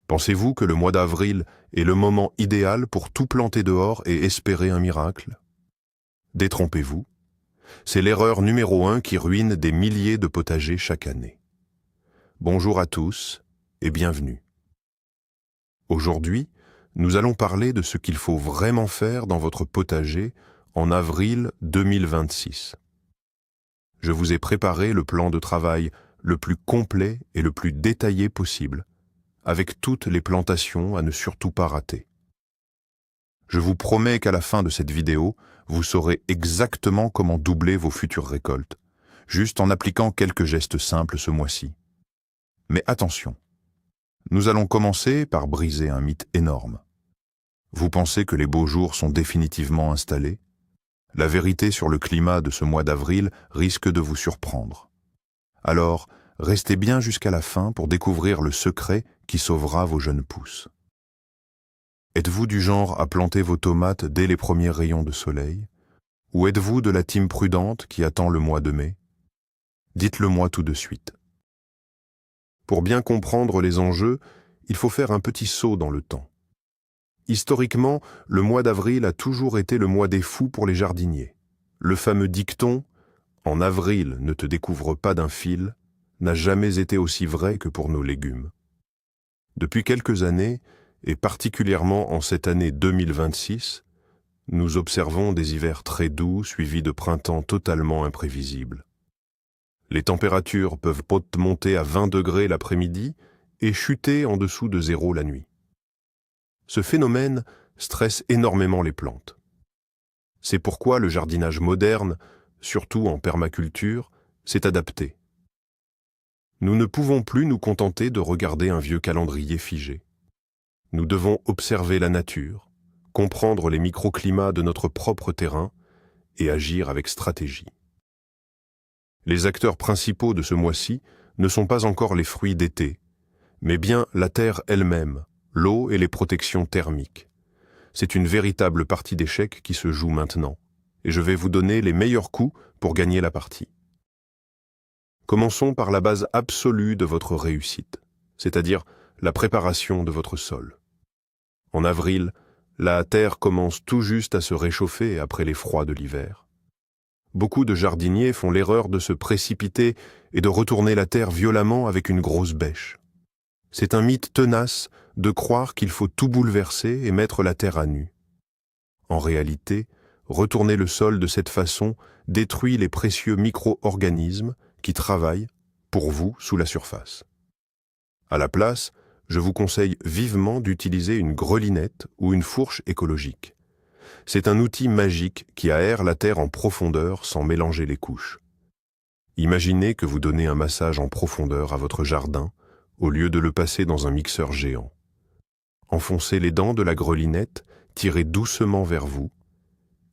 Pensez-vous que le mois d'avril est le moment idéal pour tout planter dehors et espérer un miracle? Détrompez-vous. C'est l'erreur numéro 1 qui ruine des milliers de potagers chaque année. Bonjour à tous et bienvenue. Aujourd'hui, nous allons parler de ce qu'il faut vraiment faire dans votre potager en avril 2026. Je vous ai préparé le plan de travail le plus complet et le plus détaillé possible, avec toutes les plantations à ne surtout pas rater. Je vous promets qu'à la fin de cette vidéo, vous saurez exactement comment doubler vos futures récoltes, juste en appliquant quelques gestes simples ce mois-ci. Mais attention, nous allons commencer par briser un mythe énorme. Vous pensez que les beaux jours sont définitivement installés? La vérité sur le climat de ce mois d'avril risque de vous surprendre. Alors, restez bien jusqu'à la fin pour découvrir le secret qui sauvera vos jeunes pousses. Êtes-vous du genre à planter vos tomates dès les premiers rayons de soleil? Ou êtes-vous de la team prudente qui attend le mois de mai? Dites-le moi tout de suite. Pour bien comprendre les enjeux, il faut faire un petit saut dans le temps. Historiquement, le mois d'avril a toujours été le mois des fous pour les jardiniers. Le fameux dicton « En avril, ne te découvre pas d'un fil » n'a jamais été aussi vrai que pour nos légumes. Depuis quelques années, et particulièrement en cette année 2026, nous observons des hivers très doux suivis de printemps totalement imprévisibles. Les températures peuvent monter à 20 degrés l'après-midi et chuter en dessous de 0 la nuit. Ce phénomène stresse énormément les plantes. C'est pourquoi le jardinage moderne, surtout en permaculture, s'est adapté. Nous ne pouvons plus nous contenter de regarder un vieux calendrier figé. Nous devons observer la nature, comprendre les microclimats de notre propre terrain et agir avec stratégie. Les acteurs principaux de ce mois-ci ne sont pas encore les fruits d'été, mais bien la terre elle-même, l'eau et les protections thermiques. C'est une véritable partie d'échecs qui se joue maintenant, et je vais vous donner les meilleurs coups pour gagner la partie. Commençons par la base absolue de votre réussite, c'est-à-dire la préparation de votre sol. En avril, la terre commence tout juste à se réchauffer après les froids de l'hiver. Beaucoup de jardiniers font l'erreur de se précipiter et de retourner la terre violemment avec une grosse bêche. C'est un mythe tenace de croire qu'il faut tout bouleverser et mettre la terre à nu. En réalité, retourner le sol de cette façon détruit les précieux micro-organismes qui travaillent pour vous sous la surface. À la place, je vous conseille vivement d'utiliser une grelinette ou une fourche écologique. C'est un outil magique qui aère la terre en profondeur sans mélanger les couches. Imaginez que vous donnez un massage en profondeur à votre jardin au lieu de le passer dans un mixeur géant. Enfoncez les dents de la grelinette, tirez doucement vers vous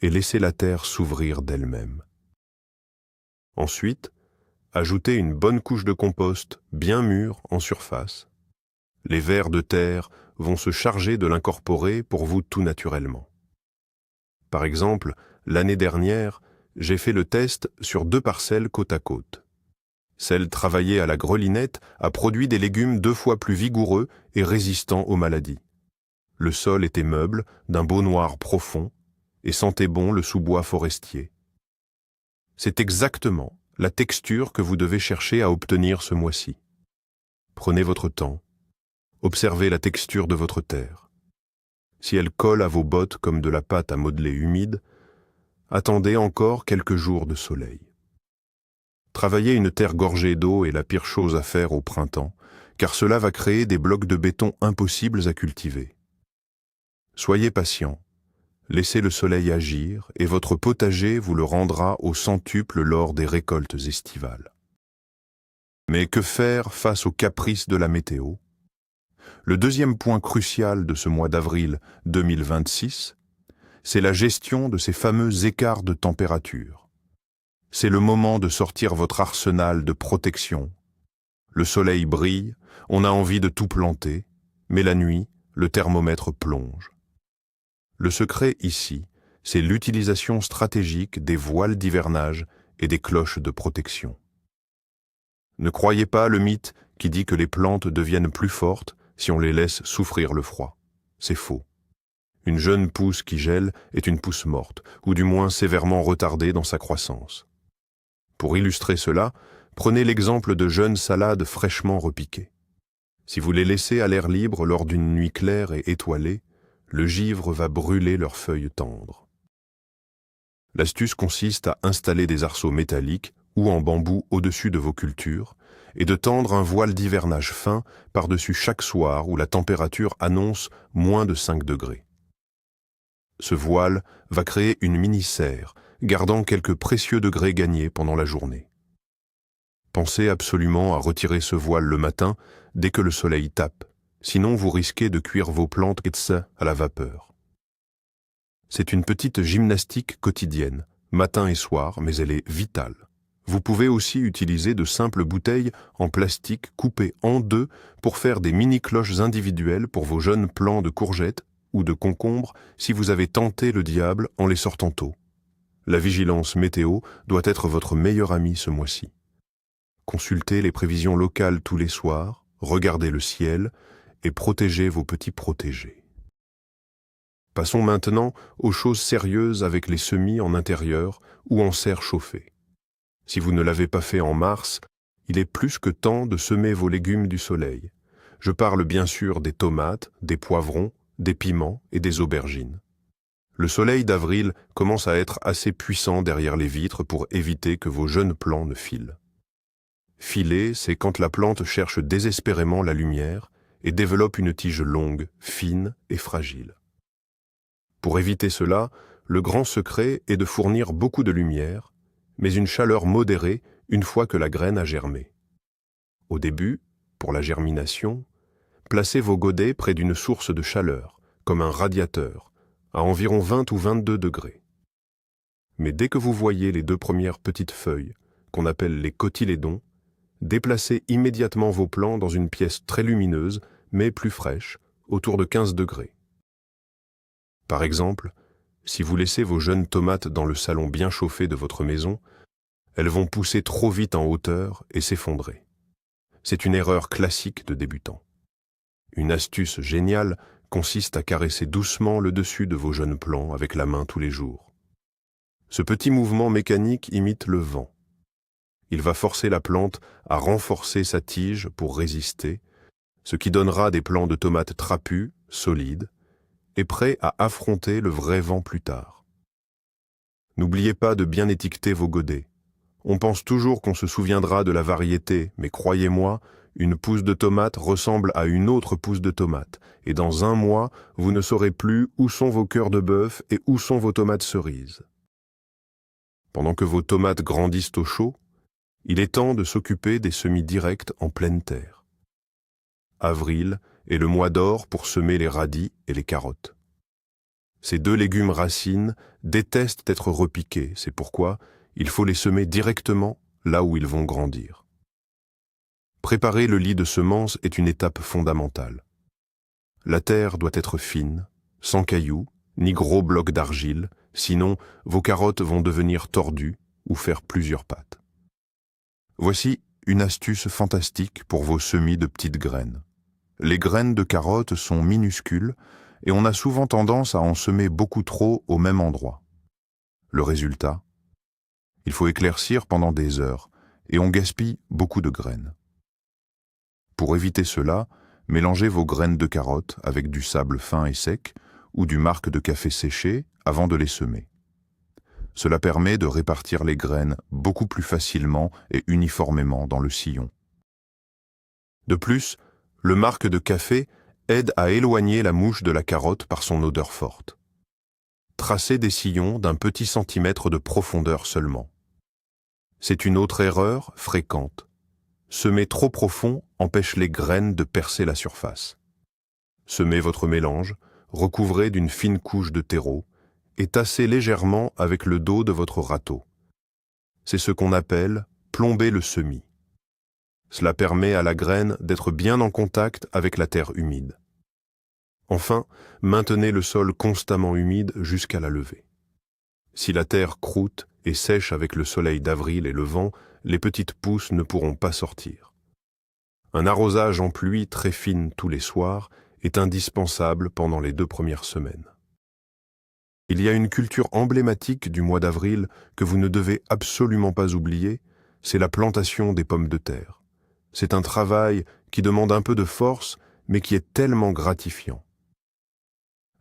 et laissez la terre s'ouvrir d'elle-même. Ensuite, ajoutez une bonne couche de compost bien mûre en surface. Les vers de terre vont se charger de l'incorporer pour vous tout naturellement. Par exemple, l'année dernière, j'ai fait le test sur 2 parcelles côte à côte. Celle travaillée à la grelinette a produit des légumes 2 fois plus vigoureux et résistants aux maladies. Le sol était meuble, d'un beau noir profond, et sentait bon le sous-bois forestier. C'est exactement la texture que vous devez chercher à obtenir ce mois-ci. Prenez votre temps. Observez la texture de votre terre. Si elle colle à vos bottes comme de la pâte à modeler humide, attendez encore quelques jours de soleil. Travailler une terre gorgée d'eau est la pire chose à faire au printemps, car cela va créer des blocs de béton impossibles à cultiver. Soyez patient. Laissez le soleil agir et votre potager vous le rendra au centuple lors des récoltes estivales. Mais que faire face aux caprices de la météo? Le deuxième point crucial de ce mois d'avril 2026, c'est la gestion de ces fameux écarts de température. C'est le moment de sortir votre arsenal de protection. Le soleil brille, on a envie de tout planter, mais la nuit, le thermomètre plonge. Le secret ici, c'est l'utilisation stratégique des voiles d'hivernage et des cloches de protection. Ne croyez pas le mythe qui dit que les plantes deviennent plus fortes si on les laisse souffrir le froid. C'est faux. Une jeune pousse qui gèle est une pousse morte, ou du moins sévèrement retardée dans sa croissance. Pour illustrer cela, prenez l'exemple de jeunes salades fraîchement repiquées. Si vous les laissez à l'air libre lors d'une nuit claire et étoilée, le givre va brûler leurs feuilles tendres. L'astuce consiste à installer des arceaux métalliques ou en bambou au-dessus de vos cultures et de tendre un voile d'hivernage fin par-dessus chaque soir où la température annonce moins de 5 degrés. Ce voile va créer une mini-serre, gardant quelques précieux degrés gagnés pendant la journée. Pensez absolument à retirer ce voile le matin dès que le soleil tape, sinon vous risquez de cuire vos plantes à la vapeur. C'est une petite gymnastique quotidienne, matin et soir, mais elle est vitale. Vous pouvez aussi utiliser de simples bouteilles en plastique coupées en deux pour faire des mini-cloches individuelles pour vos jeunes plants de courgettes ou de concombres si vous avez tenté le diable en les sortant tôt. La vigilance météo doit être votre meilleur ami ce mois-ci. Consultez les prévisions locales tous les soirs, regardez le ciel et protégez vos petits protégés. Passons maintenant aux choses sérieuses avec les semis en intérieur ou en serre chauffée. Si vous ne l'avez pas fait en mars, il est plus que temps de semer vos légumes du soleil. Je parle bien sûr des tomates, des poivrons, des piments et des aubergines. Le soleil d'avril commence à être assez puissant derrière les vitres pour éviter que vos jeunes plants ne filent. Filer, c'est quand la plante cherche désespérément la lumière et développe une tige longue, fine et fragile. Pour éviter cela, le grand secret est de fournir beaucoup de lumière, mais une chaleur modérée une fois que la graine a germé. Au début, pour la germination, placez vos godets près d'une source de chaleur, comme un radiateur, à environ 20 ou 22 degrés. Mais dès que vous voyez les 2 premières petites feuilles, qu'on appelle les cotylédons, déplacez immédiatement vos plants dans une pièce très lumineuse, mais plus fraîche, autour de 15 degrés. Par exemple, si vous laissez vos jeunes tomates dans le salon bien chauffé de votre maison, elles vont pousser trop vite en hauteur et s'effondrer. C'est une erreur classique de débutant. Une astuce géniale consiste à caresser doucement le dessus de vos jeunes plants avec la main tous les jours. Ce petit mouvement mécanique imite le vent. Il va forcer la plante à renforcer sa tige pour résister, ce qui donnera des plants de tomates trapus, solides, et prêts à affronter le vrai vent plus tard. N'oubliez pas de bien étiqueter vos godets. On pense toujours qu'on se souviendra de la variété, mais croyez-moi, une pousse de tomate ressemble à une autre pousse de tomate, et dans 1 mois, vous ne saurez plus où sont vos cœurs de bœuf et où sont vos tomates cerises. Pendant que vos tomates grandissent au chaud, il est temps de s'occuper des semis directs en pleine terre. Avril est le mois d'or pour semer les radis et les carottes. Ces 2 légumes racines détestent être repiqués, c'est pourquoi il faut les semer directement là où ils vont grandir. Préparer le lit de semences est une étape fondamentale. La terre doit être fine, sans cailloux, ni gros blocs d'argile, sinon vos carottes vont devenir tordues ou faire plusieurs pattes. Voici une astuce fantastique pour vos semis de petites graines. Les graines de carottes sont minuscules et on a souvent tendance à en semer beaucoup trop au même endroit. Le résultat ? Il faut éclaircir pendant des heures et on gaspille beaucoup de graines. Pour éviter cela, mélangez vos graines de carottes avec du sable fin et sec ou du marc de café séché avant de les semer. Cela permet de répartir les graines beaucoup plus facilement et uniformément dans le sillon. De plus, le marc de café aide à éloigner la mouche de la carotte par son odeur forte. Tracez des sillons d'1 petit centimètre de profondeur seulement. C'est une autre erreur fréquente. Semer trop profond empêche les graines de percer la surface. Semez votre mélange, recouvrez d'une fine couche de terreau et tassez légèrement avec le dos de votre râteau. C'est ce qu'on appelle plomber le semis. Cela permet à la graine d'être bien en contact avec la terre humide. Enfin, maintenez le sol constamment humide jusqu'à la levée. Si la terre croûte et sèche avec le soleil d'avril et le vent, les petites pousses ne pourront pas sortir. Un arrosage en pluie très fine tous les soirs est indispensable pendant les 2 premières semaines. Il y a une culture emblématique du mois d'avril que vous ne devez absolument pas oublier, c'est la plantation des pommes de terre. C'est un travail qui demande un peu de force, mais qui est tellement gratifiant.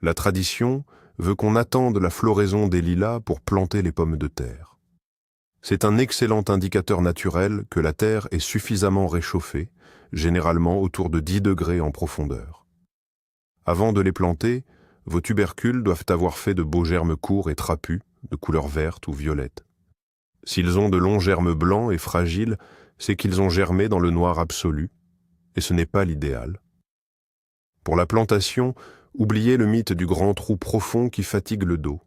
La tradition veut qu'on attende la floraison des lilas pour planter les pommes de terre. C'est un excellent indicateur naturel que la terre est suffisamment réchauffée, généralement autour de 10 degrés en profondeur. Avant de les planter, vos tubercules doivent avoir fait de beaux germes courts et trapus, de couleur verte ou violette. S'ils ont de longs germes blancs et fragiles, c'est qu'ils ont germé dans le noir absolu, et ce n'est pas l'idéal. Pour la plantation, oubliez le mythe du grand trou profond qui fatigue le dos.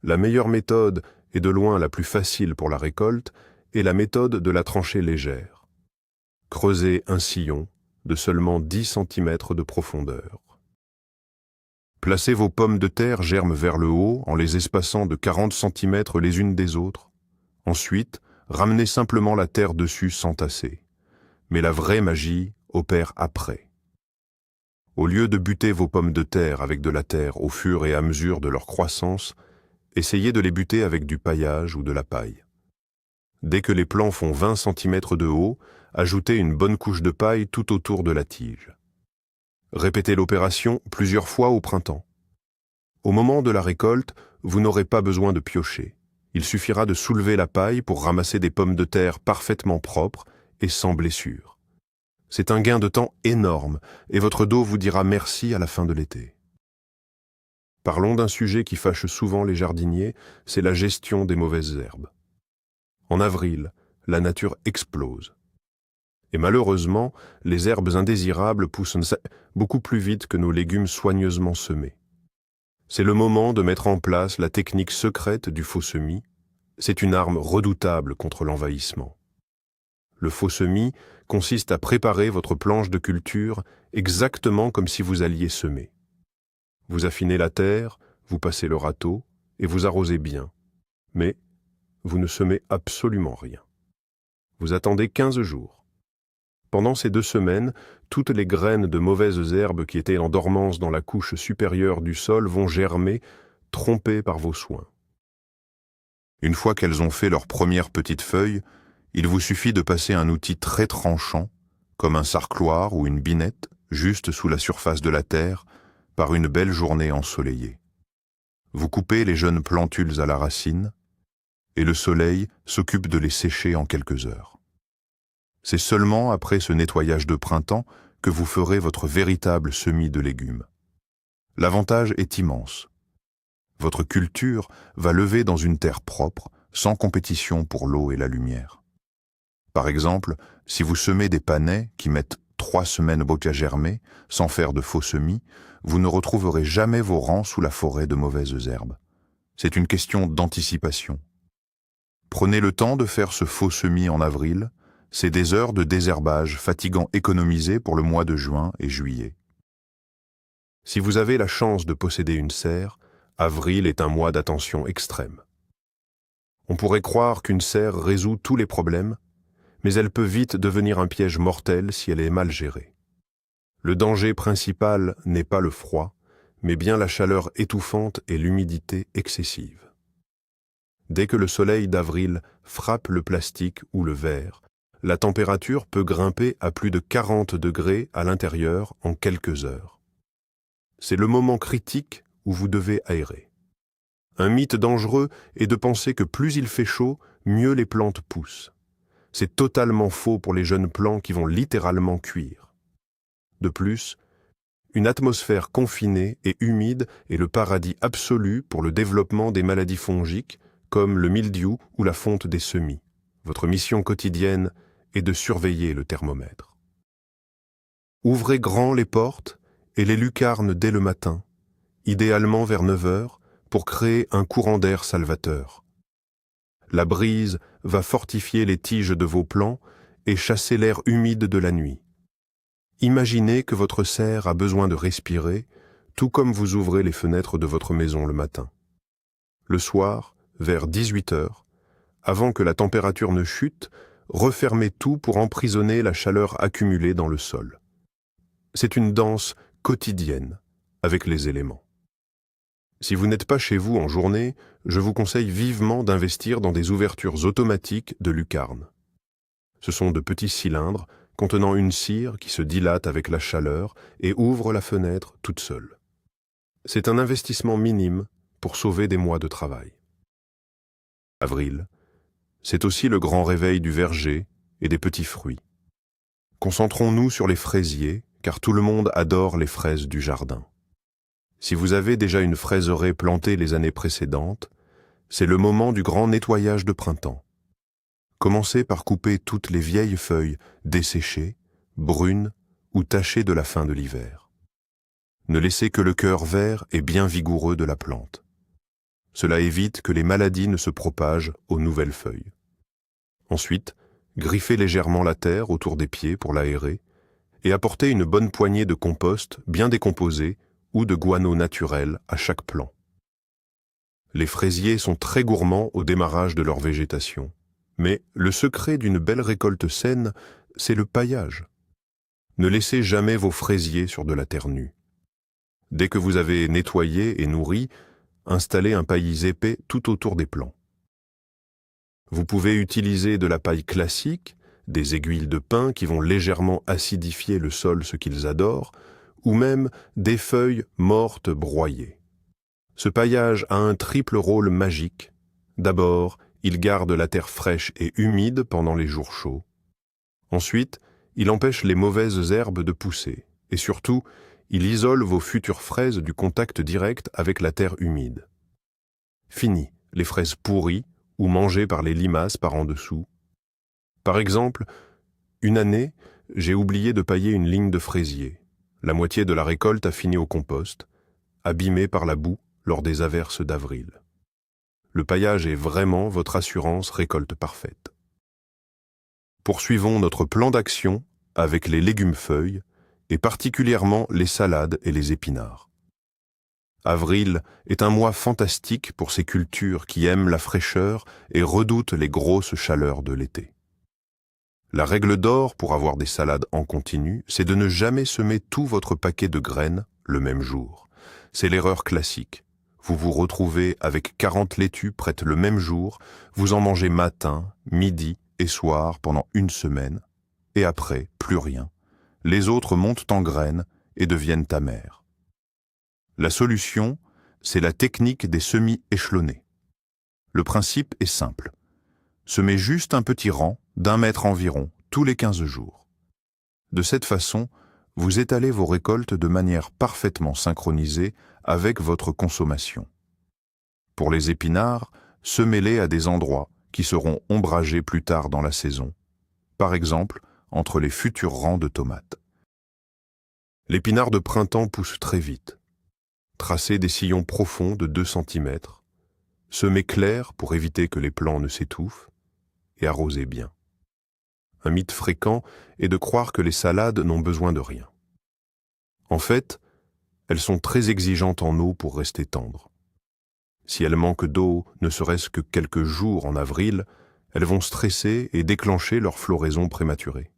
La meilleure méthode, et de loin la plus facile pour la récolte, est la méthode de la tranchée légère. Creusez un sillon de seulement 10 cm de profondeur. Placez vos pommes de terre germes vers le haut en les espaçant de 40 cm les unes des autres. Ensuite, ramenez simplement la terre dessus sans tasser. Mais la vraie magie opère après. Au lieu de buter vos pommes de terre avec de la terre au fur et à mesure de leur croissance, essayez de les buter avec du paillage ou de la paille. Dès que les plants font 20 cm de haut, ajoutez une bonne couche de paille tout autour de la tige. Répétez l'opération plusieurs fois au printemps. Au moment de la récolte, vous n'aurez pas besoin de piocher. Il suffira de soulever la paille pour ramasser des pommes de terre parfaitement propres et sans blessure. C'est un gain de temps énorme et votre dos vous dira merci à la fin de l'été. Parlons d'un sujet qui fâche souvent les jardiniers, c'est la gestion des mauvaises herbes. En avril, la nature explose. Et malheureusement, les herbes indésirables poussent beaucoup plus vite que nos légumes soigneusement semés. C'est le moment de mettre en place la technique secrète du faux semis. C'est une arme redoutable contre l'envahissement. Le faux semis consiste à préparer votre planche de culture exactement comme si vous alliez semer. Vous affinez la terre, vous passez le râteau et vous arrosez bien. Mais vous ne semez absolument rien. Vous attendez 15 jours. Pendant ces 2 semaines, toutes les graines de mauvaises herbes qui étaient en dormance dans la couche supérieure du sol vont germer, trompées par vos soins. Une fois qu'elles ont fait leurs premières petites feuilles, il vous suffit de passer un outil très tranchant, comme un sarcloir ou une binette, juste sous la surface de la terre, par une belle journée ensoleillée. Vous coupez les jeunes plantules à la racine, et le soleil s'occupe de les sécher en quelques heures. C'est seulement après ce nettoyage de printemps que vous ferez votre véritable semis de légumes. L'avantage est immense. Votre culture va lever dans une terre propre, sans compétition pour l'eau et la lumière. Par exemple, si vous semez des panais qui mettent 3 semaines à germer, sans faire de faux semis, vous ne retrouverez jamais vos rangs sous la forêt de mauvaises herbes. C'est une question d'anticipation. Prenez le temps de faire ce faux semis en avril. C'est des heures de désherbage fatigant économisées pour le mois de juin et juillet. Si vous avez la chance de posséder une serre, avril est un mois d'attention extrême. On pourrait croire qu'une serre résout tous les problèmes, mais elle peut vite devenir un piège mortel si elle est mal gérée. Le danger principal n'est pas le froid, mais bien la chaleur étouffante et l'humidité excessive. Dès que le soleil d'avril frappe le plastique ou le verre, la température peut grimper à plus de 40 degrés à l'intérieur en quelques heures. C'est le moment critique où vous devez aérer. Un mythe dangereux est de penser que plus il fait chaud, mieux les plantes poussent. C'est totalement faux pour les jeunes plants qui vont littéralement cuire. De plus, une atmosphère confinée et humide est le paradis absolu pour le développement des maladies fongiques comme le mildiou ou la fonte des semis. Votre mission quotidienne est de surveiller le thermomètre. Ouvrez grand les portes et les lucarnes dès le matin, idéalement vers 9 heures, pour créer un courant d'air salvateur. La brise va fortifier les tiges de vos plants et chasser l'air humide de la nuit. Imaginez que votre serre a besoin de respirer, tout comme vous ouvrez les fenêtres de votre maison le matin. Le soir, vers 18 heures, avant que la température ne chute, refermez tout pour emprisonner la chaleur accumulée dans le sol. C'est une danse quotidienne avec les éléments. Si vous n'êtes pas chez vous en journée, je vous conseille vivement d'investir dans des ouvertures automatiques de lucarne. Ce sont de petits cylindres contenant une cire qui se dilate avec la chaleur et ouvre la fenêtre toute seule. C'est un investissement minime pour sauver des mois de travail. Avril, c'est aussi le grand réveil du verger et des petits fruits. Concentrons-nous sur les fraisiers, car tout le monde adore les fraises du jardin. Si vous avez déjà une fraiseraie plantée les années précédentes, c'est le moment du grand nettoyage de printemps. Commencez par couper toutes les vieilles feuilles desséchées, brunes ou tachées de la fin de l'hiver. Ne laissez que le cœur vert et bien vigoureux de la plante. Cela évite que les maladies ne se propagent aux nouvelles feuilles. Ensuite, griffez légèrement la terre autour des pieds pour l'aérer et apportez une bonne poignée de compost bien décomposé ou de guano naturel à chaque plant. Les fraisiers sont très gourmands au démarrage de leur végétation. Mais le secret d'une belle récolte saine, c'est le paillage. Ne laissez jamais vos fraisiers sur de la terre nue. Dès que vous avez nettoyé et nourri, installez un paillis épais tout autour des plants. Vous pouvez utiliser de la paille classique, des aiguilles de pin qui vont légèrement acidifier le sol, ce qu'ils adorent, ou même des feuilles mortes broyées. Ce paillage a un triple rôle magique. D'abord, il garde la terre fraîche et humide pendant les jours chauds. Ensuite, il empêche les mauvaises herbes de pousser. Et surtout, il isole vos futures fraises du contact direct avec la terre humide. Fini les fraises pourries ou mangées par les limaces par en dessous. Par exemple, une année, j'ai oublié de pailler une ligne de fraisier. La moitié de la récolte a fini au compost, abîmée par la boue lors des averses d'avril. Le paillage est vraiment votre assurance récolte parfaite. Poursuivons notre plan d'action avec les légumes-feuilles et particulièrement les salades et les épinards. Avril est un mois fantastique pour ces cultures qui aiment la fraîcheur et redoutent les grosses chaleurs de l'été. La règle d'or pour avoir des salades en continu, c'est de ne jamais semer tout votre paquet de graines le même jour. C'est l'erreur classique. Vous vous retrouvez avec 40 laitues prêtes le même jour, vous en mangez matin, midi et soir pendant une semaine, et après, plus rien. Les autres montent en graines et deviennent amères. La solution, c'est la technique des semis échelonnés. Le principe est simple. Semez juste un petit rang d'1 mètre environ tous les 15 jours. De cette façon, vous étalez vos récoltes de manière parfaitement synchronisée avec votre consommation. Pour les épinards, semez-les à des endroits qui seront ombragés plus tard dans la saison, par exemple entre les futurs rangs de tomates. L'épinard de printemps pousse très vite. Tracez des sillons profonds de 2 cm, semez clair pour éviter que les plants ne s'étouffent, et arrosez bien. Un mythe fréquent est de croire que les salades n'ont besoin de rien. En fait, elles sont très exigeantes en eau pour rester tendres. Si elles manquent d'eau, ne serait-ce que quelques jours en avril, elles vont stresser et déclencher leur floraison prématurée.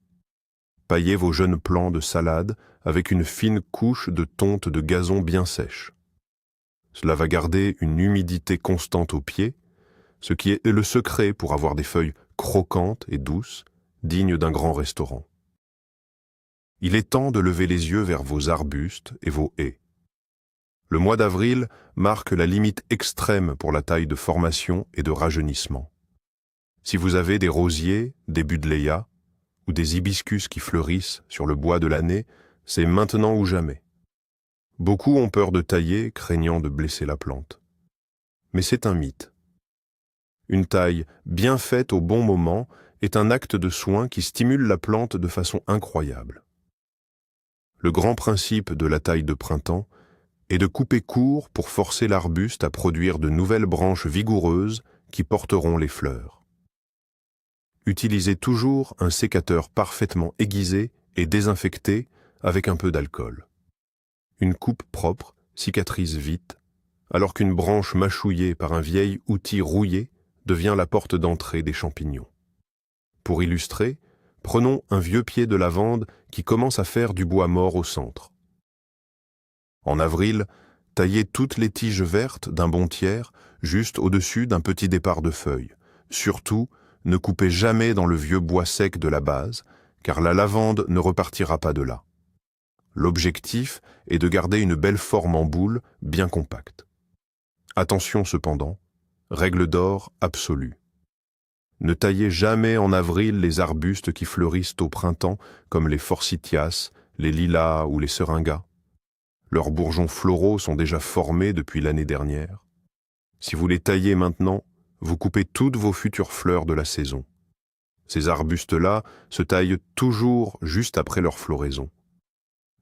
Paillez vos jeunes plants de salade avec une fine couche de tonte de gazon bien sèche. Cela va garder une humidité constante au pied, ce qui est le secret pour avoir des feuilles croquantes et douces, dignes d'un grand restaurant. Il est temps de lever les yeux vers vos arbustes et vos haies. Le mois d'avril marque la limite extrême pour la taille de formation et de rajeunissement. Si vous avez des rosiers, des buddléias ou des hibiscus qui fleurissent sur le bois de l'année, c'est maintenant ou jamais. Beaucoup ont peur de tailler, craignant de blesser la plante. Mais c'est un mythe. Une taille bien faite au bon moment est un acte de soin qui stimule la plante de façon incroyable. Le grand principe de la taille de printemps est de couper court pour forcer l'arbuste à produire de nouvelles branches vigoureuses qui porteront les fleurs. Utilisez toujours un sécateur parfaitement aiguisé et désinfecté avec un peu d'alcool. Une coupe propre cicatrise vite, alors qu'une branche mâchouillée par un vieil outil rouillé devient la porte d'entrée des champignons. Pour illustrer, prenons un vieux pied de lavande qui commence à faire du bois mort au centre. En avril, taillez toutes les tiges vertes d'un bon tiers, juste au-dessus d'un petit départ de feuilles. Surtout, ne coupez jamais dans le vieux bois sec de la base, car la lavande ne repartira pas de là. L'objectif est de garder une belle forme en boule, bien compacte. Attention cependant, règle d'or absolue. Ne taillez jamais en avril les arbustes qui fleurissent au printemps, comme les forsythias, les lilas ou les seringas. Leurs bourgeons floraux sont déjà formés depuis l'année dernière. Si vous les taillez maintenant, vous coupez toutes vos futures fleurs de la saison. Ces arbustes-là se taillent toujours juste après leur floraison.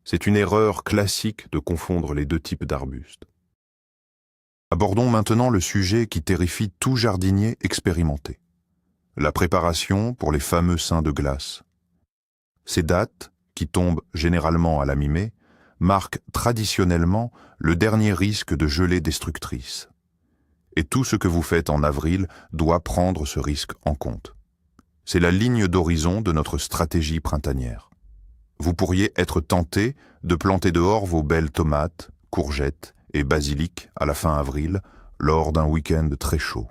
C'est une erreur classique de confondre les deux types d'arbustes. Abordons maintenant le sujet qui terrifie tout jardinier expérimenté. La préparation pour les fameux seins de glace. Ces dates, qui tombent généralement à la mi-mai, marquent traditionnellement le dernier risque de gelée destructrice. Et tout ce que vous faites en avril doit prendre ce risque en compte. C'est la ligne d'horizon de notre stratégie printanière. Vous pourriez être tenté de planter dehors vos belles tomates, courgettes et basilic à la fin avril, lors d'un week-end très chaud.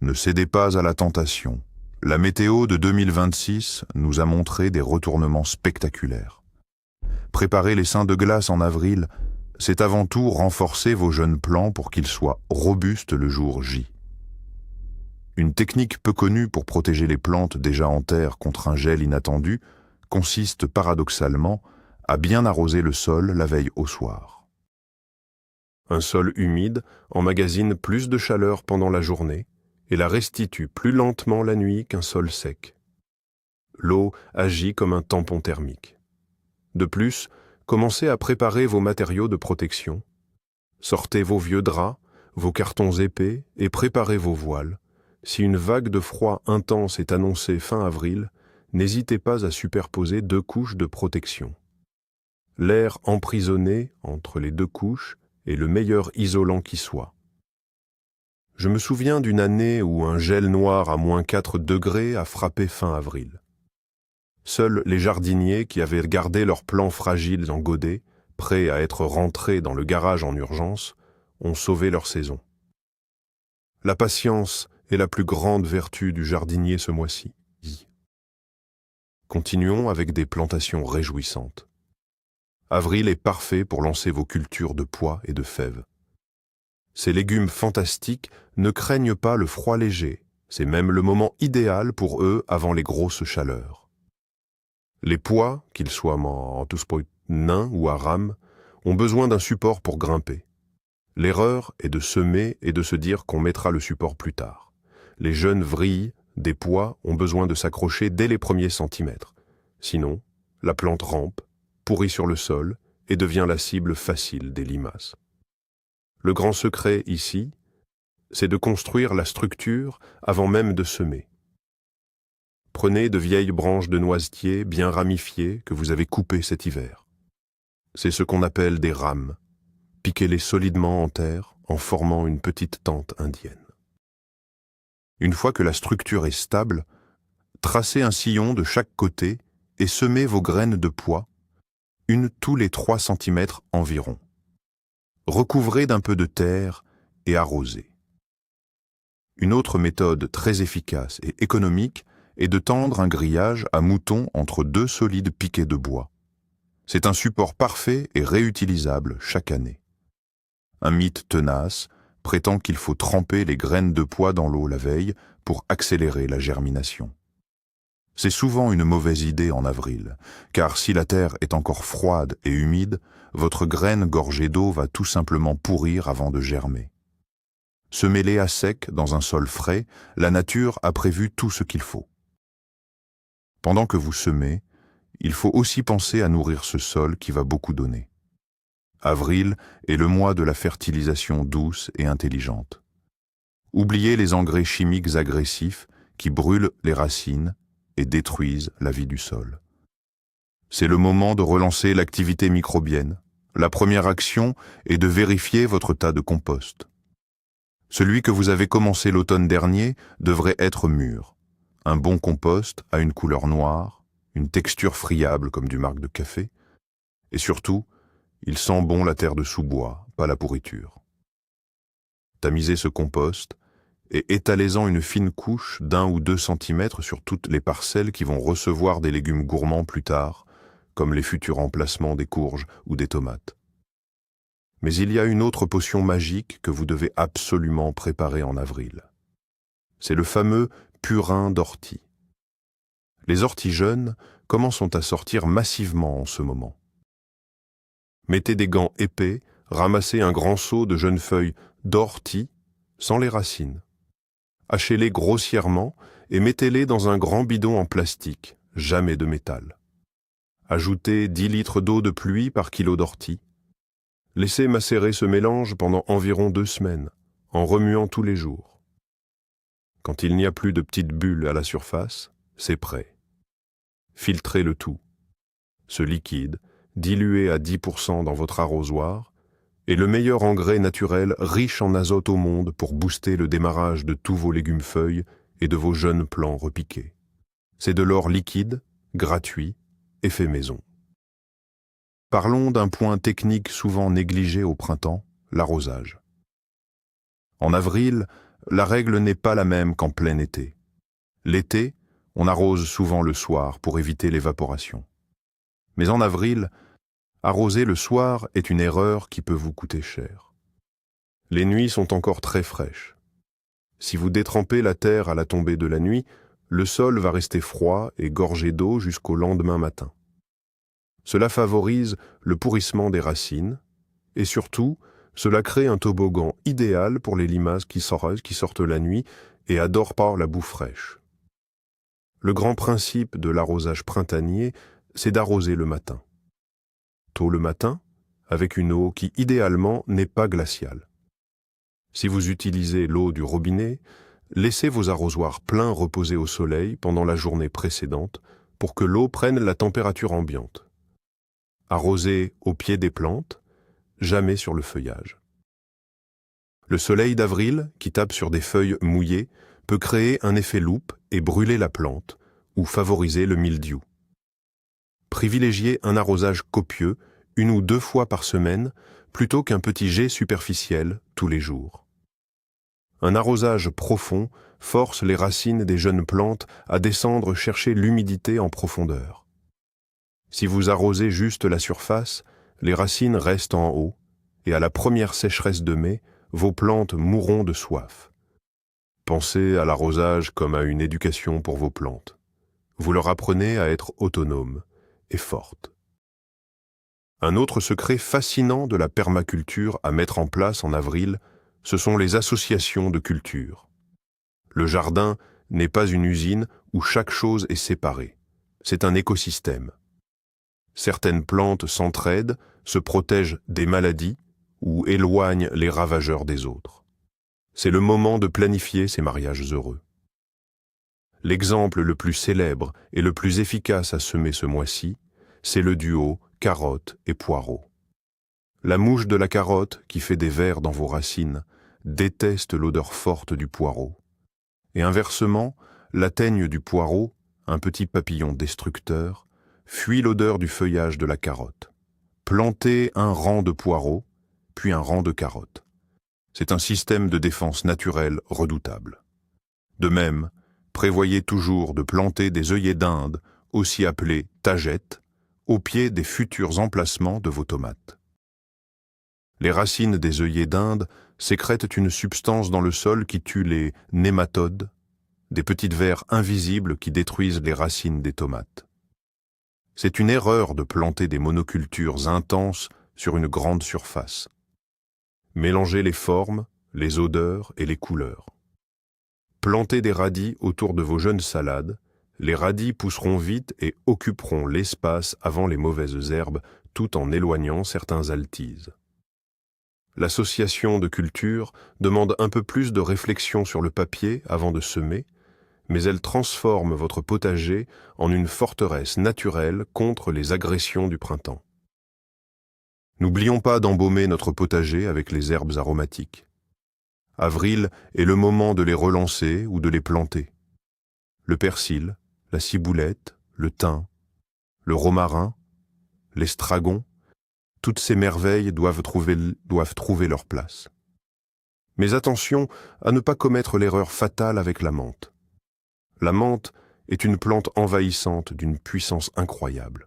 Ne cédez pas à la tentation. La météo de 2026 nous a montré des retournements spectaculaires. Préparer les seins de glace en avril, c'est avant tout renforcer vos jeunes plants pour qu'ils soient robustes le jour J. Une technique peu connue pour protéger les plantes déjà en terre contre un gel inattendu consiste paradoxalement à bien arroser le sol la veille au soir. Un sol humide emmagasine plus de chaleur pendant la journée et la restitue plus lentement la nuit qu'un sol sec. L'eau agit comme un tampon thermique. De plus, commencez à préparer vos matériaux de protection. Sortez vos vieux draps, vos cartons épais et préparez vos voiles. Si une vague de froid intense est annoncée fin avril, n'hésitez pas à superposer 2 couches de protection. L'air emprisonné entre les 2 couches est le meilleur isolant qui soit. Je me souviens d'une année où un gel noir à -4 degrés a frappé fin avril. Seuls les jardiniers qui avaient gardé leurs plants fragiles en godet, prêts à être rentrés dans le garage en urgence, ont sauvé leur saison. La patience est la plus grande vertu du jardinier ce mois-ci. Continuons avec des plantations réjouissantes. Avril est parfait pour lancer vos cultures de pois et de fèves. Ces légumes fantastiques ne craignent pas le froid léger, c'est même le moment idéal pour eux avant les grosses chaleurs. Les pois, qu'ils soient nains ou à rames, ont besoin d'un support pour grimper. L'erreur est de semer et de se dire qu'on mettra le support plus tard. Les jeunes vrilles des pois ont besoin de s'accrocher dès les premiers centimètres. Sinon, la plante rampe, pourrit sur le sol et devient la cible facile des limaces. Le grand secret ici, c'est de construire la structure avant même de semer. Prenez de vieilles branches de noisetier bien ramifiées que vous avez coupées cet hiver. C'est ce qu'on appelle des rames. Piquez-les solidement en terre en formant une petite tente indienne. Une fois que la structure est stable, tracez un sillon de chaque côté et semez vos graines de pois, une tous les 3 cm environ. Recouvrez d'un peu de terre et arrosez. Une autre méthode très efficace et économique est de tendre un grillage à moutons entre 2 solides piquets de bois. C'est un support parfait et réutilisable chaque année. Un mythe tenace prétend qu'il faut tremper les graines de pois dans l'eau la veille pour accélérer la germination. C'est souvent une mauvaise idée en avril, car si la terre est encore froide et humide, votre graine gorgée d'eau va tout simplement pourrir avant de germer. Semez-les à sec dans un sol frais, la nature a prévu tout ce qu'il faut. Pendant que vous semez, il faut aussi penser à nourrir ce sol qui va beaucoup donner. Avril est le mois de la fertilisation douce et intelligente. Oubliez les engrais chimiques agressifs qui brûlent les racines et détruisent la vie du sol. C'est le moment de relancer l'activité microbienne. La première action est de vérifier votre tas de compost. Celui que vous avez commencé l'automne dernier devrait être mûr. Un bon compost a une couleur noire, une texture friable comme du marc de café, et surtout, il sent bon la terre de sous-bois, pas la pourriture. Tamisez ce compost et étalez-en une fine couche d'1 ou 2 centimètres sur toutes les parcelles qui vont recevoir des légumes gourmands plus tard, comme les futurs emplacements des courges ou des tomates. Mais il y a une autre potion magique que vous devez absolument préparer en avril. C'est le fameux purin d'ortie. Les orties jeunes commencent à sortir massivement en ce moment. Mettez des gants épais, ramassez un grand seau de jeunes feuilles d'ortie, sans les racines. Hachez-les grossièrement et mettez-les dans un grand bidon en plastique, jamais de métal. Ajoutez 10 litres d'eau de pluie par kilo d'ortie. Laissez macérer ce mélange pendant environ 2 semaines, en remuant tous les jours. Quand il n'y a plus de petites bulles à la surface, c'est prêt. Filtrez le tout. Ce liquide, dilué à 10% dans votre arrosoir, est le meilleur engrais naturel riche en azote au monde pour booster le démarrage de tous vos légumes-feuilles et de vos jeunes plants repiqués. C'est de l'or liquide, gratuit et fait maison. Parlons d'un point technique souvent négligé au printemps, l'arrosage. En avril, la règle n'est pas la même qu'en plein été. L'été, on arrose souvent le soir pour éviter l'évaporation. Mais en avril, arroser le soir est une erreur qui peut vous coûter cher. Les nuits sont encore très fraîches. Si vous détrempez la terre à la tombée de la nuit, le sol va rester froid et gorgé d'eau jusqu'au lendemain matin. Cela favorise le pourrissement des racines et surtout, cela crée un toboggan idéal pour les limaces qui sortent la nuit et adorent pas la boue fraîche. Le grand principe de l'arrosage printanier, c'est d'arroser le matin. Tôt le matin, avec une eau qui idéalement n'est pas glaciale. Si vous utilisez l'eau du robinet, laissez vos arrosoirs pleins reposer au soleil pendant la journée précédente pour que l'eau prenne la température ambiante. Arrosez au pied des plantes, jamais sur le feuillage. Le soleil d'avril, qui tape sur des feuilles mouillées, peut créer un effet loupe et brûler la plante, ou favoriser le mildiou. Privilégiez un arrosage copieux, 1 ou 2 fois par semaine, plutôt qu'un petit jet superficiel tous les jours. Un arrosage profond force les racines des jeunes plantes à descendre chercher l'humidité en profondeur. Si vous arrosez juste la surface, les racines restent en haut, et à la première sécheresse de mai, vos plantes mourront de soif. Pensez à l'arrosage comme à une éducation pour vos plantes. Vous leur apprenez à être autonomes et fortes. Un autre secret fascinant de la permaculture à mettre en place en avril, ce sont les associations de cultures. Le jardin n'est pas une usine où chaque chose est séparée. C'est un écosystème. Certaines plantes s'entraident, se protègent des maladies ou éloignent les ravageurs des autres. C'est le moment de planifier ces mariages heureux. L'exemple le plus célèbre et le plus efficace à semer ce mois-ci, c'est le duo carotte et poireau. La mouche de la carotte, qui fait des vers dans vos racines, déteste l'odeur forte du poireau. Et inversement, la teigne du poireau, un petit papillon destructeur, fuit l'odeur du feuillage de la carotte. Plantez un rang de poireaux, puis un rang de carottes. C'est un système de défense naturelle redoutable. De même, prévoyez toujours de planter des œillets d'Inde, aussi appelés tagettes, au pied des futurs emplacements de vos tomates. Les racines des œillets d'Inde sécrètent une substance dans le sol qui tue les nématodes, des petites vers invisibles qui détruisent les racines des tomates. C'est une erreur de planter des monocultures intenses sur une grande surface. Mélangez les formes, les odeurs et les couleurs. Plantez des radis autour de vos jeunes salades. Les radis pousseront vite et occuperont l'espace avant les mauvaises herbes, tout en éloignant certains altises. L'association de cultures demande un peu plus de réflexion sur le papier avant de semer, mais elle transforme votre potager en une forteresse naturelle contre les agressions du printemps. N'oublions pas d'embaumer notre potager avec les herbes aromatiques. Avril est le moment de les relancer ou de les planter. le persil, la ciboulette, le thym, le romarin, l'estragon, toutes ces merveilles doivent trouver leur place. Mais attention à ne pas commettre l'erreur fatale avec la menthe. La menthe est une plante envahissante d'une puissance incroyable.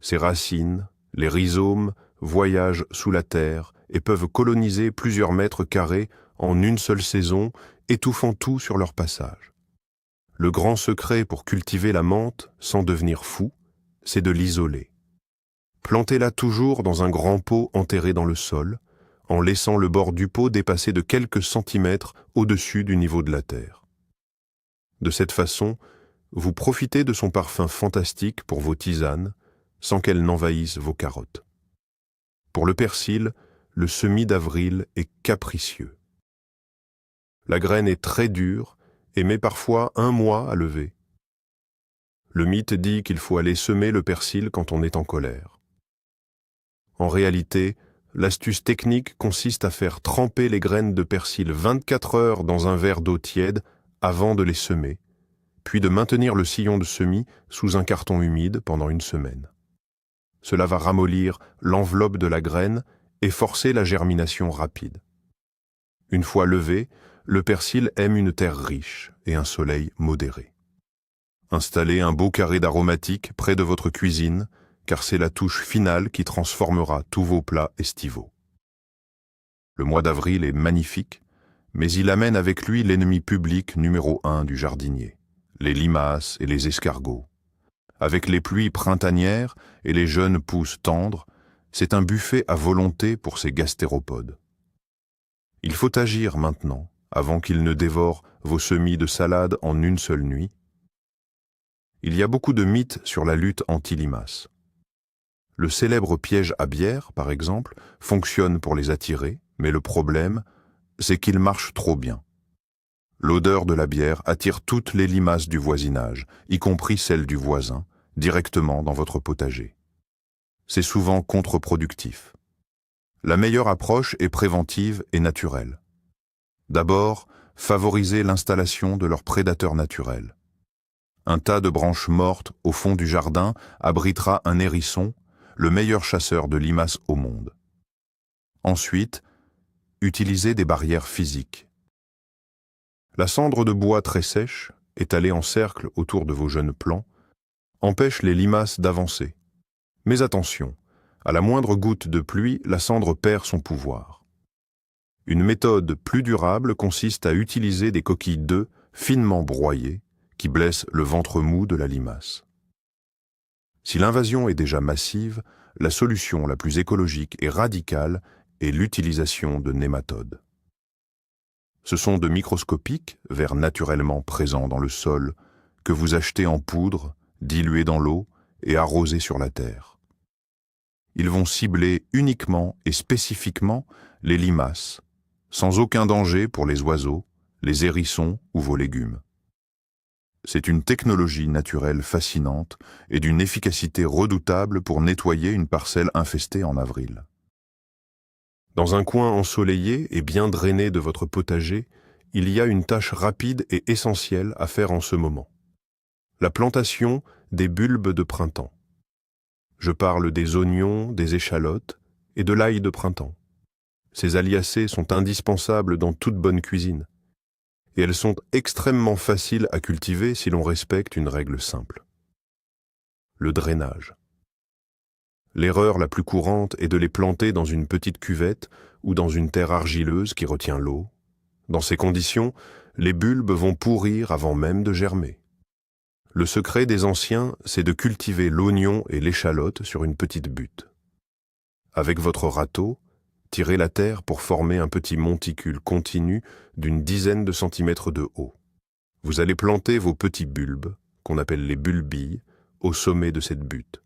Ses racines, les rhizomes, voyagent sous la terre et peuvent coloniser plusieurs mètres carrés en une seule saison, étouffant tout sur leur passage. Le grand secret pour cultiver la menthe sans devenir fou, c'est de l'isoler. Plantez-la toujours dans un grand pot enterré dans le sol, en laissant le bord du pot dépasser de quelques centimètres au-dessus du niveau de la terre. De cette façon, vous profitez de son parfum fantastique pour vos tisanes, sans qu'elle n'envahisse vos carottes. Pour le persil, le semis d'avril est capricieux. La graine est très dure et met parfois 1 mois à lever. Le mythe dit qu'il faut aller semer le persil quand on est en colère. En réalité, l'astuce technique consiste à faire tremper les graines de persil 24 heures dans un verre d'eau tiède avant de les semer, puis de maintenir le sillon de semis sous un carton humide pendant 1 semaine. Cela va ramollir l'enveloppe de la graine et forcer la germination rapide. Une fois levé, le persil aime une terre riche et un soleil modéré. Installez un beau carré d'aromatique près de votre cuisine, car c'est la touche finale qui transformera tous vos plats estivaux. Le mois d'avril est magnifique, mais il amène avec lui l'ennemi public numéro 1 du jardinier, les limaces et les escargots. Avec les pluies printanières et les jeunes pousses tendres, c'est un buffet à volonté pour ces gastéropodes. Il faut agir maintenant, avant qu'ils ne dévorent vos semis de salade en une seule nuit. Il y a beaucoup de mythes sur la lutte anti-limaces. Le célèbre piège à bière, par exemple, fonctionne pour les attirer, mais le problème, c'est qu'il marche trop bien. L'odeur de la bière attire toutes les limaces du voisinage, y compris celles du voisin, directement dans votre potager. C'est souvent contre-productif. La meilleure approche est préventive et naturelle. D'abord, favoriser l'installation de leurs prédateurs naturels. Un tas de branches mortes au fond du jardin abritera un hérisson, le meilleur chasseur de limaces au monde. Ensuite, utilisez des barrières physiques. La cendre de bois très sèche, étalée en cercle autour de vos jeunes plants, empêche les limaces d'avancer. Mais attention, à la moindre goutte de pluie, la cendre perd son pouvoir. Une méthode plus durable consiste à utiliser des coquilles d'œufs finement broyées qui blessent le ventre mou de la limace. Si l'invasion est déjà massive, la solution la plus écologique et radicale est l'utilisation de nématodes. Ce sont de microscopiques vers naturellement présents dans le sol que vous achetez en poudre, dilués dans l'eau et arrosés sur la terre. Ils vont cibler uniquement et spécifiquement les limaces, sans aucun danger pour les oiseaux, les hérissons ou vos légumes. C'est une technologie naturelle fascinante et d'une efficacité redoutable pour nettoyer une parcelle infestée en avril. Dans un coin ensoleillé et bien drainé de votre potager, il y a une tâche rapide et essentielle à faire en ce moment. La plantation des bulbes de printemps. Je parle des oignons, des échalotes et de l'ail de printemps. Ces aliacées sont indispensables dans toute bonne cuisine. Et elles sont extrêmement faciles à cultiver si l'on respecte une règle simple. Le drainage. L'erreur la plus courante est de les planter dans une petite cuvette ou dans une terre argileuse qui retient l'eau. Dans ces conditions, les bulbes vont pourrir avant même de germer. Le secret des anciens, c'est de cultiver l'oignon et l'échalote sur une petite butte. Avec votre râteau, tirez la terre pour former un petit monticule continu d'une dizaine de centimètres de haut. Vous allez planter vos petits bulbes, qu'on appelle les bulbilles, au sommet de cette butte.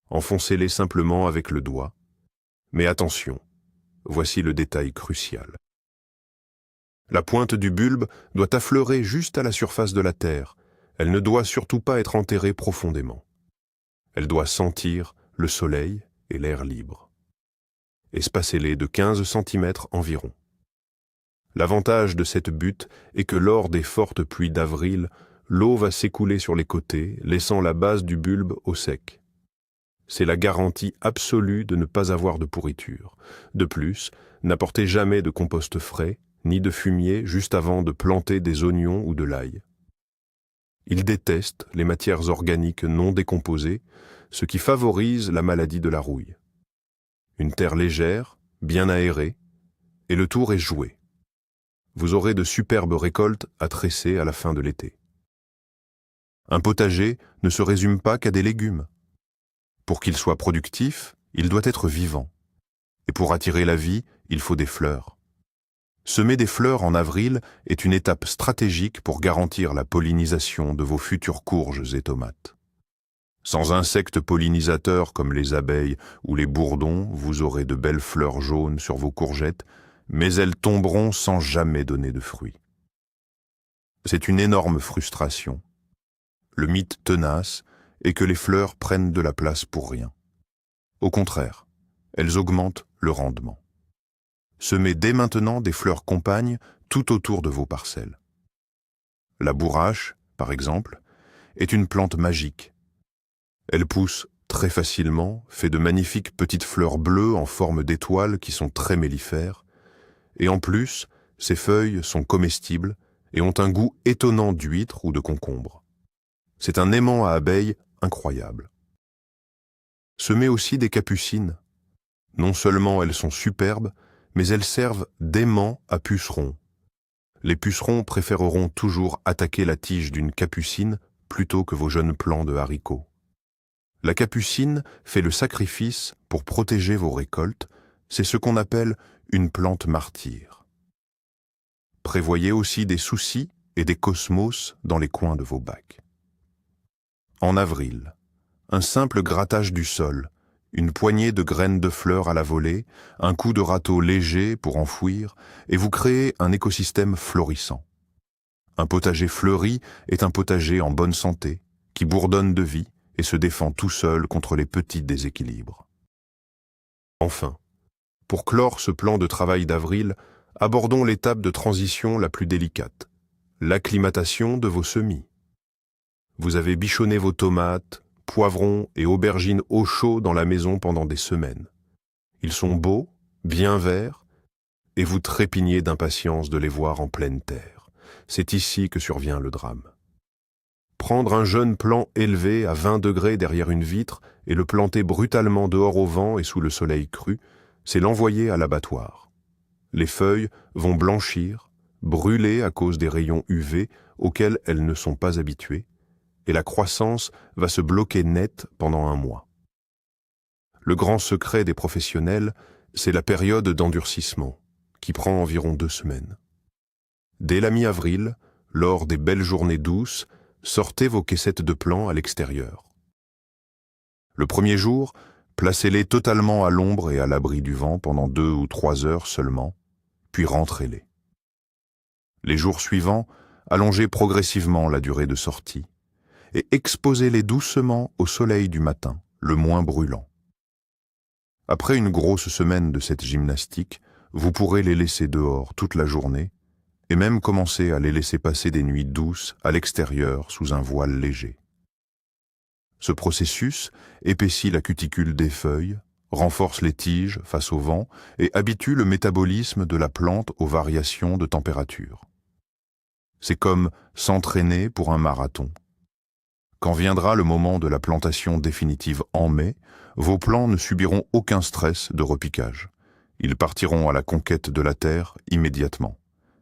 Enfoncez-les simplement avec le doigt. Mais attention, voici le détail crucial. La pointe du bulbe doit affleurer juste à la surface de la terre. Elle ne doit surtout pas être enterrée profondément. Elle doit sentir le soleil et l'air libre. Espacez-les de 15 cm environ. L'avantage de cette butte est que lors des fortes pluies d'avril, l'eau va s'écouler sur les côtés, laissant la base du bulbe au sec. C'est la garantie absolue de ne pas avoir de pourriture. De plus, n'apportez jamais de compost frais, ni de fumier juste avant de planter des oignons ou de l'ail. Il déteste les matières organiques non décomposées, ce qui favorise la maladie de la rouille. Une terre légère, bien aérée, et le tour est joué. Vous aurez de superbes récoltes à tresser à la fin de l'été. Un potager ne se résume pas qu'à des légumes. Pour qu'il soit productif, il doit être vivant. Et pour attirer la vie, il faut des fleurs. Semer des fleurs en avril est une étape stratégique pour garantir la pollinisation de vos futures courges et tomates. Sans insectes pollinisateurs comme les abeilles ou les bourdons, vous aurez de belles fleurs jaunes sur vos courgettes, mais elles tomberont sans jamais donner de fruits. C'est une énorme frustration. Le mythe tenace est que les fleurs prennent de la place pour rien. Au contraire, elles augmentent le rendement. Semez dès maintenant des fleurs compagnes tout autour de vos parcelles. La bourrache, par exemple, est une plante magique. Elle pousse très facilement, fait de magnifiques petites fleurs bleues en forme d'étoiles qui sont très mellifères, et en plus, ses feuilles sont comestibles et ont un goût étonnant d'huître ou de concombre. C'est un aimant à abeilles incroyable. Semez aussi des capucines. Non seulement elles sont superbes, mais elles servent d'aimant à pucerons. Les pucerons préféreront toujours attaquer la tige d'une capucine plutôt que vos jeunes plants de haricots. La capucine fait le sacrifice pour protéger vos récoltes, c'est ce qu'on appelle une plante martyre. Prévoyez aussi des soucis et des cosmos dans les coins de vos bacs. En avril, un simple grattage du sol, une poignée de graines de fleurs à la volée, un coup de râteau léger pour enfouir, et vous créez un écosystème florissant. Un potager fleuri est un potager en bonne santé, qui bourdonne de vie et se défend tout seul contre les petits déséquilibres. Enfin, pour clore ce plan de travail d'avril, abordons l'étape de transition la plus délicate, l'acclimatation de vos semis. Vous avez bichonné vos tomates, poivrons et aubergines au chaud dans la maison pendant des semaines. Ils sont beaux, bien verts, et vous trépignez d'impatience de les voir en pleine terre. C'est ici que survient le drame. Prendre un jeune plant élevé à 20 degrés derrière une vitre et le planter brutalement dehors au vent et sous le soleil cru, c'est l'envoyer à l'abattoir. Les feuilles vont blanchir, brûler à cause des rayons UV auxquels elles ne sont pas habituées, et la croissance va se bloquer net pendant un mois. Le grand secret des professionnels, c'est la période d'endurcissement, qui prend environ 2 semaines. Dès la mi-avril, lors des belles journées douces, sortez vos caissettes de plants à l'extérieur. Le premier jour, placez-les totalement à l'ombre et à l'abri du vent pendant 2 ou 3 heures seulement, puis rentrez-les. Les jours suivants, allongez progressivement la durée de sortie et exposez-les doucement au soleil du matin, le moins brûlant. Après une grosse semaine de cette gymnastique, vous pourrez les laisser dehors toute la journée et même commencer à les laisser passer des nuits douces à l'extérieur sous un voile léger. Ce processus épaissit la cuticule des feuilles, renforce les tiges face au vent et habitue le métabolisme de la plante aux variations de température. C'est comme s'entraîner pour un marathon. Quand viendra le moment de la plantation définitive en mai, vos plants ne subiront aucun stress de repiquage. Ils partiront à la conquête de la terre immédiatement.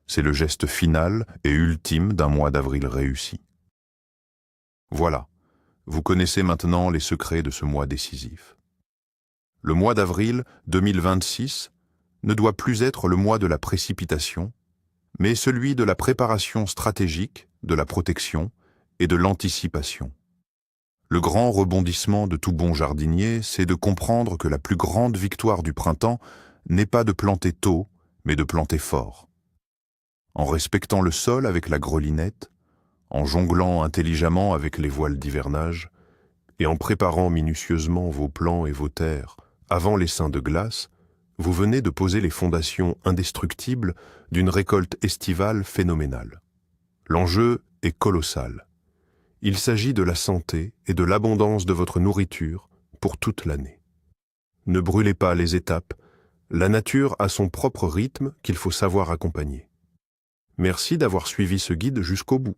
C'est le geste final et ultime d'un mois d'avril réussi. Voilà, vous connaissez maintenant les secrets de ce mois décisif. Le mois d'avril 2026 ne doit plus être le mois de la précipitation, mais celui de la préparation stratégique, de la protection et de l'anticipation. Le grand rebondissement de tout bon jardinier, c'est de comprendre que la plus grande victoire du printemps n'est pas de planter tôt, mais de planter fort. En respectant le sol avec la grelinette, en jonglant intelligemment avec les voiles d'hivernage, et en préparant minutieusement vos plants et vos terres avant l'essaim de glace, vous venez de poser les fondations indestructibles d'une récolte estivale phénoménale. L'enjeu est colossal. Il s'agit de la santé et de l'abondance de votre nourriture pour toute l'année. Ne brûlez pas les étapes, la nature a son propre rythme qu'il faut savoir accompagner. Merci d'avoir suivi ce guide jusqu'au bout.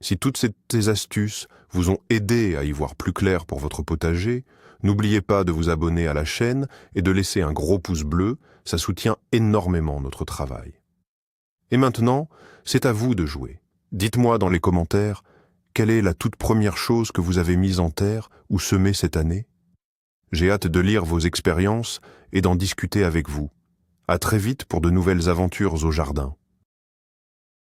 Si toutes ces astuces vous ont aidé à y voir plus clair pour votre potager, n'oubliez pas de vous abonner à la chaîne et de laisser un gros pouce bleu, ça soutient énormément notre travail. Et maintenant, c'est à vous de jouer. Dites-moi dans les commentaires, quelle est la toute première chose que vous avez mise en terre ou semée cette année? J'ai hâte de lire vos expériences et d'en discuter avec vous. À très vite pour de nouvelles aventures au jardin.